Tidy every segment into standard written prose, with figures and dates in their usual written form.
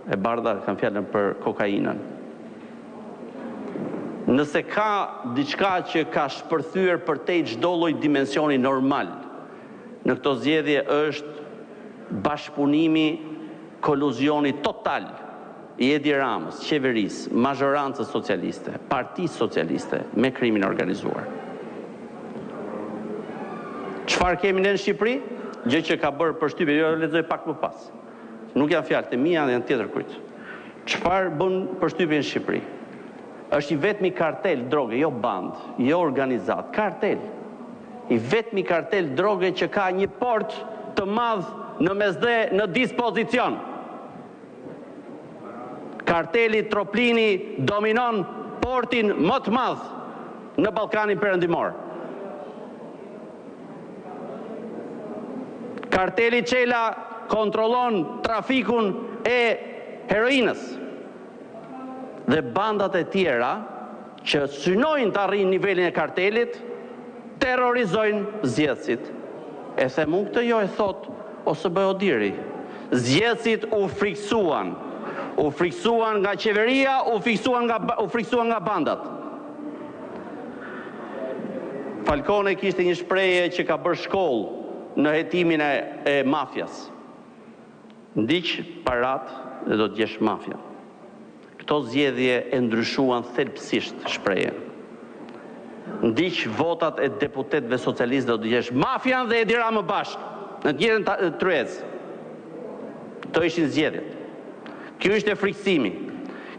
e Bardha kam fjalën për kokainën. Nëse ka diçka që ka shpërthyer përtej çdo lloj dimensioni normal në këto zgjedhje është bashkëpunimi, koluzioni total i Edi Ramës, qeverisë, mazhorancës socialiste, partisë socialiste me krimin organizuar. Çfarë kemi ne në Shqipëri? Gjë që ka bërë përshtypje, jo lexoj pak më pas. Nuk janë fjalët e mia, janë tjetër kujt. Çfarë bën përshtypje në Shqipëri? Është i vetmi kartel droge, jo band, jo organizat, kartel. I vetmi kartel droge që ka një port të madh në mesdhe në dispozicion. Karteli Troplini dominon portin më të madh në Ballkanin Perëndimor. Karteli Çela kontrollon trafikun e heroinës. Dhe bandat e tjera që synojnë të arrijnë nivelin e kartelit, terrorizojnë zgjedhësit. E them unë këtë, jo e thot OSB Odiri. Zgjedhësit u friksuan. U friksuan nga qeveria, u friksuan nga bandat. Falcone kishte një shprehje që ka bërë shkollë në hetimin e mafjas. Ndiq parat dhe do të gjesh mafja. Këto zgjedhje e ndryshuan thelbësisht shprehjen. Ndiq votat e deputetëve socialistë do të gjesh mafian dhe Edi Ramën bashkë, në të njëjtën tryez. Këto ishin zgjedhjet. Kjo ishte friksimi.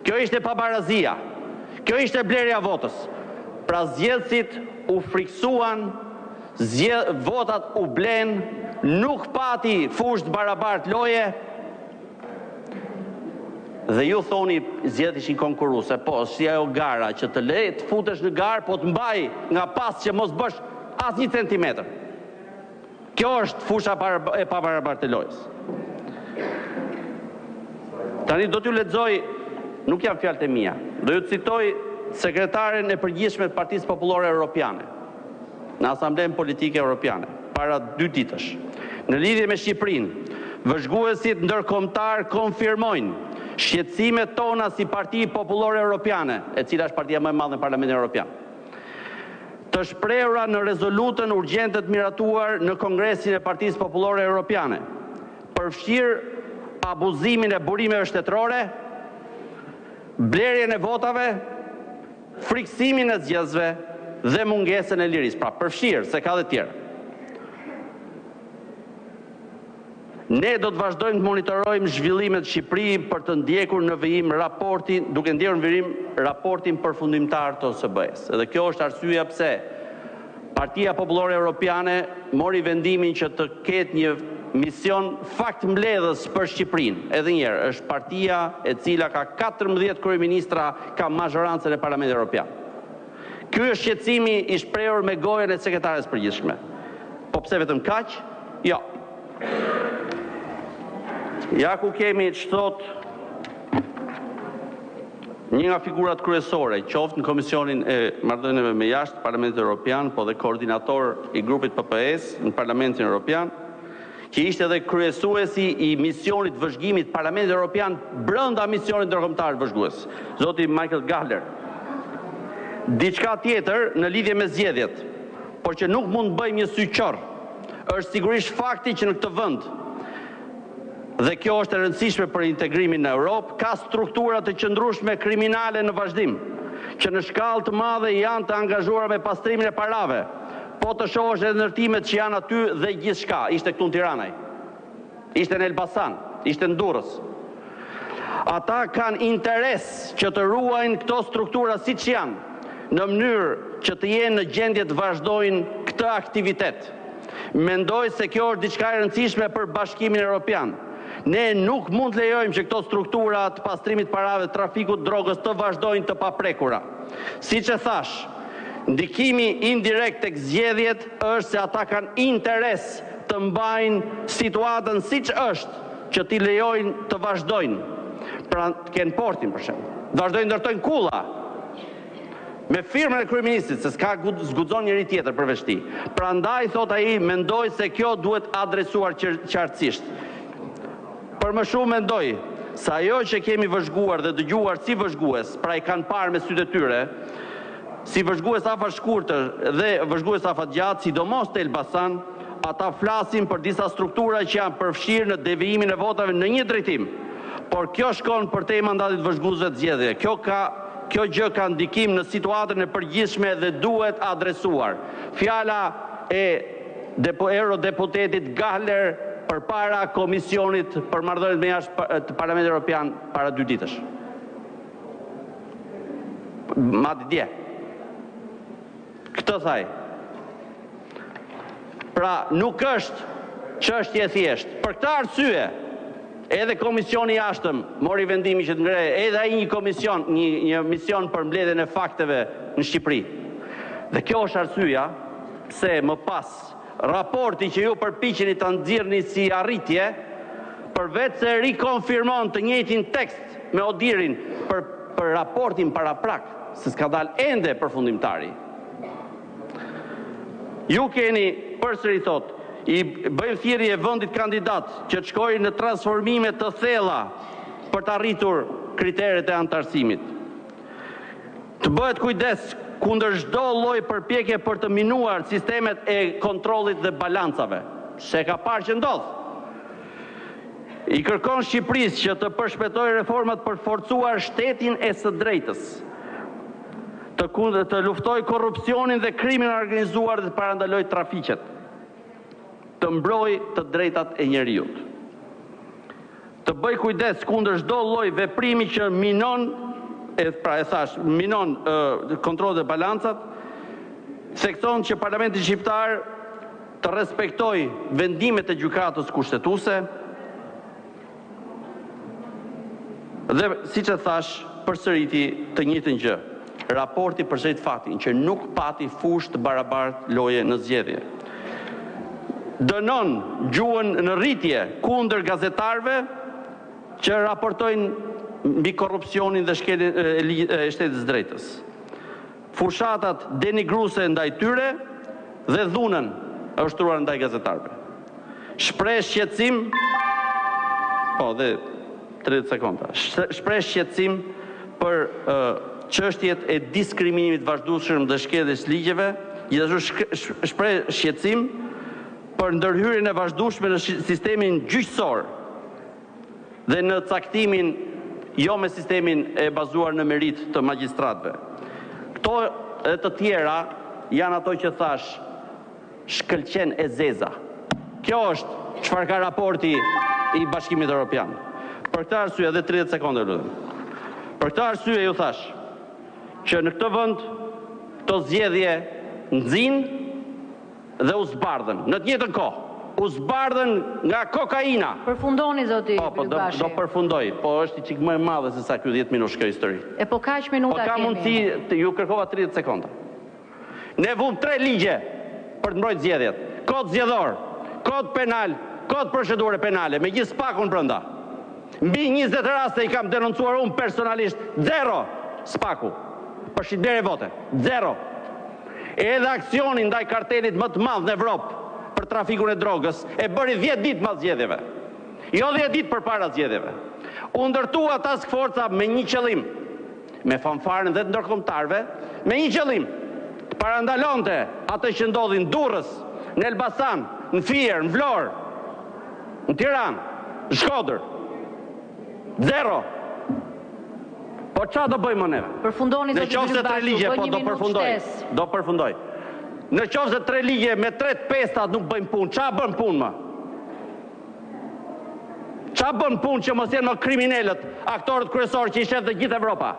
Kjo ishte pabarazia. Kjo ishte blerja votës. Pra zgjedhësit u friksuan, votat u blen, nuk pati fushë barabart loje. Dhe ju thoni zgjedhjet ishin konkurruese, po si ajo gara që të le të futesh në garë, po të mbaj nga pas që mos bësh as 1 centimetër. Kjo është fusha e pabarabartë e lojës. Tani do t'ju lexoj, nuk janë fjalët e mia, do ju citoj sekretaren e përgjithshme të Partisë Popullore Europiane në Asamblenë Politike Europiane para 2 ditësh. Në lidhje me Shqipërinë, vëzhguesit ndërkombëtar konfirmojnë shqetësimet tona si Parti Popullore Europiane, e cila është partia më e madhe në Parlamentin Evropian, të shprehura në rezolutën urgjente të miratuar në Kongresin e Partisë Popullore Europiane, përfshirë abuzimin e burimeve shtetërore, blerjen e votave, friksimin e zgjedhësve dhe mungesën e lirisë. Pra përfshirë, se ka dhe tjerë. Ne do të vazhdojmë të monitorojmë zhvillimet në Shqipëri për të ndjekur në vijim raportin, duke ndjekur në vijim raportin përfundimtar të OSB-s. Dhe kjo është arsyeja pse Partia Popullore Europiane mori vendimin që të ketë një mision fakt mbledhës për Shqipërinë. Edhe një herë, është partia e cila ka 14 kryeministra, ka mazhorancën e Parlamentit Evropian. Ky është shqetësimi i shprehur me gojën e sekretares përgjithshme. Po pse vetëm kaq? Jo. Ja ku kemi ç'thot një nga figurat kryesore, qoftë në Komisionin e Marrëdhënieve me Jashtë Parlamentit Evropian, po dhe koordinator i grupit PPS në Parlamentin Evropian, që ishte edhe kryesuesi i misionit vëzhgimit Parlamentit Evropian brenda misionit ndërkombëtar vëzhgues, zoti Michael Gahler. Diçka tjetër në lidhje me zgjedhjet, por që nuk mund të bëjmë një syqor, është sigurisht fakti që në këtë vend, dhe kjo është e rëndësishme për integrimin në Europë, ka struktura të qëndrueshme kriminale në vazhdim, që në shkallë të madhe janë të angazhuara me pastrimin e parave, po të shohësh edhe ndërtimet që janë aty dhe gjithçka. Ishte këtu në Tiranaj, ishte në Elbasan, ishte në Durrës. Ata kanë interes që të ruajnë këto struktura siç janë, në mënyrë që të jenë në gjendje të vazhdojnë këtë aktivitet. Mendoj se kjo është diçka e rëndësishme për Bashkimin Evropian. Ne nuk mund të lejojmë që këto struktura të pastrimit parave, trafikut drogës të vazhdojnë të paprekura. Siç e thash, ndikimi indirekt tek zgjedhjet është se ata kanë interes të mbajnë situatën siç është, që t'i lejojnë të vazhdojnë. Pra të kenë portin për shembull. Vazhdojnë ndërtojnë kulla me firmën e kryeministit, se s'ka zguxon njëri tjetër përveç tij. Prandaj thot ai, mendoj se kjo duhet adresuar qartësisht. Për më shumë mendoj se ajo që kemi vëzhguar dhe dëgjuar si vëzhgues, pra i kanë parë me sytë e tyre, si vëzhgues afat shkurtër dhe vëzhgues afat gjatë, sidomos të Elbasan, ata flasin për disa struktura që janë përfshirë në devijimin e votave në një drejtim. Por kjo shkon për te mandatit vëzhguesve të zgjedhjeve. Kjo gjë ka ndikim në situatën e përgjithshme dhe duhet adresuar. Fjala e eurodeputetit Gahler përpara komisionit për marrëdhëniet me jashtë të Parlamentit Evropian para 2 ditësh. Madje dje. Këtë thaj. Pra nuk është çështje thjesht. Për këtë arsye, edhe komisioni i jashtëm mori vendimin që të ngrehe edhe ai një mision për mbledhjen e fakteve në Shqipëri. Dhe kjo është arsyeja pse më pas raporti që ju përpiqeni ta nxirrni si arritje, përveç se rikonfirmon të njëjtin tekst me Odirin për raportin paraprak, se s'ka dalë ende përfundimtari. Ju keni përsëri thot, i bëjmë thirrje vendit kandidat që të shkojë në transformime të thella për të arritur kriteret e antarësimit. Të bëhet kujdes kundër çdo lloj përpjekje për të minuar sistemet e kontrollit dhe balancave. Se ka parë që ndodh. I kërkon Shqipërisë që të përshpejtojë reformat për forcuar shtetin e së drejtës, të luftojë korrupsionin dhe krimin e organizuar dhe të parandalojë trafiqet, të mbrojë të drejtat e njerëzit. Të bëj kujdes kundër çdo lloj veprimi që minon kontrollet dhe balancat, thekson që Parlamenti Shqiptar të respektoj vendimet e gjykatës kushtetuese dhe, siç e thash, përsëriti të njëjtën gjë. Raporti përsërit faktin që nuk pati fushë të barabartë loje në zgjedhje. Dënon gjuhën në rritje kundër gazetarëve që raportojnë mbi korrupsionin dhe shkeljen e shtetit të drejtës. Fushatat denigruese ndaj tyre dhe dhunën e ushtruar ndaj gazetarëve. Shpreh shqetësim, dhe 30 sekonda. Shpreh shqetësim për çështjet e diskriminimit vazhdueshëm dhe shkeljes ligjeve, gjithashtu shpreh shqetësim për ndërhyrjen e vazhdueshme në sistemin gjyqësor dhe në caktimin jo me sistemin e bazuar në merit të magjistratëve. Këto e të tjera janë ato që thash, shkëlqen e zeza. Kjo është çfarë ka raporti i Bashkimit Evropian. Për këtë arsye, edhe 30 sekonda lutem. Për këtë arsye ju thash që në këtë vend këto zgjedhje nxjinë dhe u zbardhen në të njëjtën kohë. U zbardhen nga kokaina. Përfundoni zoti Yllbashi. Do përfundoj, po është çik më e madhe se sa ky 10 minutë kjo histori. Po kaq minuta kemi. Po ka mundësi, ju kërkova 30 sekonda. Ne vum 3 ligje për të mbrojtur zgjedhjet. Kod zgjedhor, kod penal, kod procedure penale, me gjithë spakun brenda. Mbi 20 raste i kam denoncuar unë personalisht, 0 spaku. Për shitblerje vote, 0. Edhe aksionin ndaj kartelit më të madh në Evropë për trafikun e drogës e bëri 10 ditë pas zgjedhjeve. Jo 10 ditë përpara zgjedhjeve. U ndërtua task forca me një qëllim, me fanfarën dhe të ndërkombëtarëve, me një qëllim, të parandalonte atë që ndodhi në Durrës, në Elbasan, në Fier, në Vlorë, në Tiranë, në Shkodër. 0. Po çfarë do bëjmë neve? Përfundoni zoti Yllbashi, do përfundoj. Në qoftë se 3 ligje me 3 pestat nuk bëjmë punë, çfarë bën punë më? Çfarë bën punë që mos jenë më kriminalët, aktorët kryesorë që i shef dhe gjithë Evropa?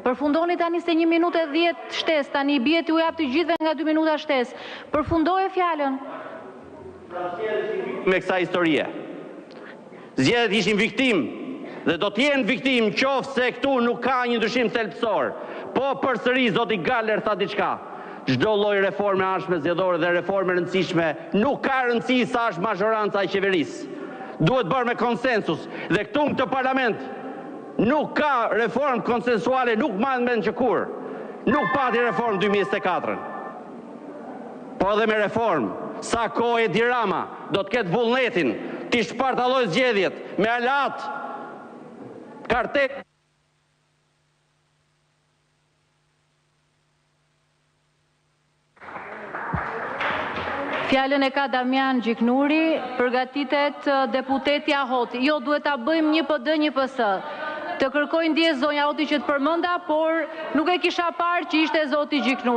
Përfundoni tani se 1 minutë e 10 shtesë, tani bie t'ju jap të gjithëve nga 2 minuta shtesë. Përfundoje fjalën. Me kësa historie. Zgjedhjet ishin viktim dhe do t'jenë viktim qoftë se këtu nuk ka një ndryshim thelbësor. Po përsëri zoti Galler tha diçka. Çdo lloj reforme anshme zgjedhore dhe reforme rëndësishme nuk ka rëndësi sa është mazhoranca e qeverisë. Duhet bërë me konsensus dhe këtu në këtë parlament nuk ka reformë konsensuale, nuk marrën mend që kur. nuk pati reformë 2024. Po edhe me reformë, sa kohë Edi Rama do të ketë vullnetin t'i shpartalloj zgjedhjet me alat, kartet. Fjalën e ka Damian Gjiknuri, përgatitet deputeti Ahoti. Jo, duhet ta bëjmë një PD, një PS. Të kërkoj ndjes zonja Ahoti që të përmenda, por nuk e kisha parë që ishte zoti Gjiknuri.